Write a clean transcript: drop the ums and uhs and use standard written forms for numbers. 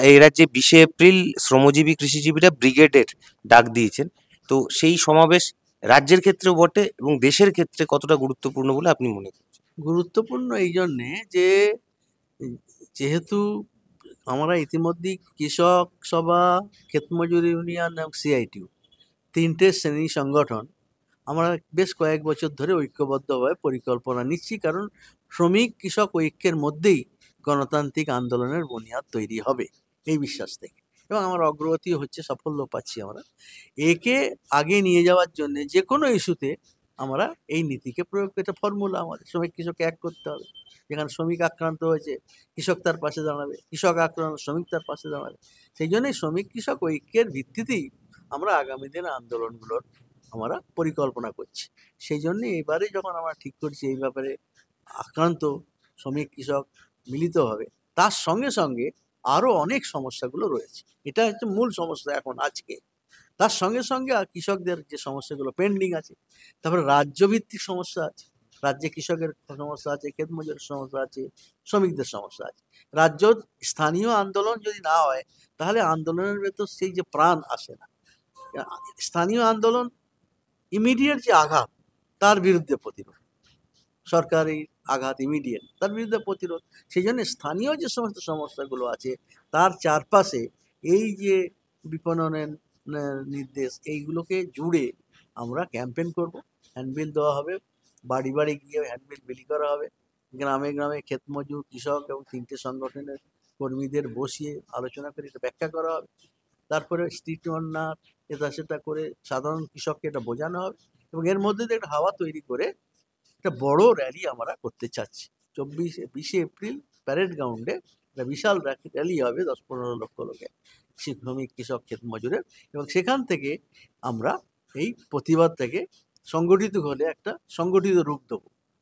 এই রাজ্যে 20শে এপ্রিল শ্রমজীবী কৃষিজীবীরা ব্রিগেডের ডাক দিয়েছেন। তো সেই সমাবেশ রাজ্যের ক্ষেত্রেও বটে এবং দেশের ক্ষেত্রে কতটা গুরুত্বপূর্ণ বলে আপনি মনে করেন? গুরুত্বপূর্ণ এই জন্যে যে যেহেতু আমরা ইতিমধ্যেই কৃষক সভা, ক্ষেতমজুর ইউনিয়ন এবং সিআইটিউ তিনটে শ্রেণী সংগঠন আমরা বেশ কয়েক বছর ধরে ঐক্যবদ্ধভাবে পরিকল্পনা নিচ্ছি, কারণ শ্রমিক কৃষক ঐক্যের মধ্যেই গণতান্ত্রিক আন্দোলনের বুনিয়াদ তৈরি হবে এই বিশ্বাস থেকে, এবং আমার অগ্রগতি হচ্ছে, সাফল্য পাচ্ছি আমরা। একে আগে নিয়ে যাওয়ার জন্য যে কোনো ইস্যুতে আমরা এই নীতিকে প্রয়োগ, এটা ফর্মুলা আমাদের, শ্রমিক কৃষককে এক করতে হবে। যেখানে শ্রমিক আক্রান্ত হয়েছে কৃষক তার পাশে দাঁড়াবে, কৃষক আক্রান্ত শ্রমিক তার পাশে দাঁড়াবে। সেই জন্যই শ্রমিক কৃষক ঐক্যের ভিত্তিতেই আমরা আগামী দিনের আন্দোলনগুলোর আমরা পরিকল্পনা করছি। সেই জন্যে এবারে যখন আমরা ঠিক করছি এই ব্যাপারে আক্রান্ত শ্রমিক কৃষক মিলিত হবে, তার সঙ্গে সঙ্গে আরও অনেক সমস্যাগুলো রয়েছে। এটা হচ্ছে মূল সমস্যা এখন আজকে। তার সঙ্গে সঙ্গে কৃষকদের যে সমস্যাগুলো পেন্ডিং আছে, তারপরে রাজ্যভিত্তিক সমস্যা আছে, রাজ্যে কৃষকের সমস্যা আছে, ক্ষেত মজুরের সমস্যা আছে, শ্রমিকদের সমস্যা আছে। রাজ্য স্থানীয় আন্দোলন যদি না হয় তাহলে আন্দোলনের ভেতর সেই যে প্রাণ আসে না। স্থানীয় আন্দোলন ইমিডিয়েট যে আঘাত, তার বিরুদ্ধে প্রতিরোধ, সরকারি আঘাত ইমিডিয়েট, তার বিরুদ্ধে প্রতিরোধ। সেই জন্য স্থানীয় যে সমস্ত সমস্যাগুলো আছে তার চারপাশে এই যে বিপণনের নির্দেশ, এইগুলোকে জুড়ে আমরা ক্যাম্পেন করব। হ্যান্ডবিল দেওয়া হবে, বাড়ি বাড়ি গিয়ে হ্যান্ডবিল বিলি করা হবে, গ্রামে গ্রামে ক্ষেত মজুর, কৃষক এবং তিনটে সংগঠনের কর্মীদের বসিয়ে আলোচনা করে এটা ব্যাখ্যা করা হবে। তারপরে স্ট্রিট কর্নার এটা সেটা করে সাধারণ কৃষককে এটা বোঝানো হবে, এবং এর মধ্যে দিয়ে একটা হাওয়া তৈরি করে একটা বড় র্যালি আমরা করতে চাচ্ছি। 20শে এপ্রিল প্যারেড গ্রাউন্ডে একটা বিশাল র্যালি হবে, 10-15 লক্ষ লোকের, শ্রমিক কৃষক ক্ষেত মজুরের, এবং সেখান থেকে আমরা এই প্রতিবাদ থেকে সংগঠিত হলে একটা সংগঠিত রূপ দেবো।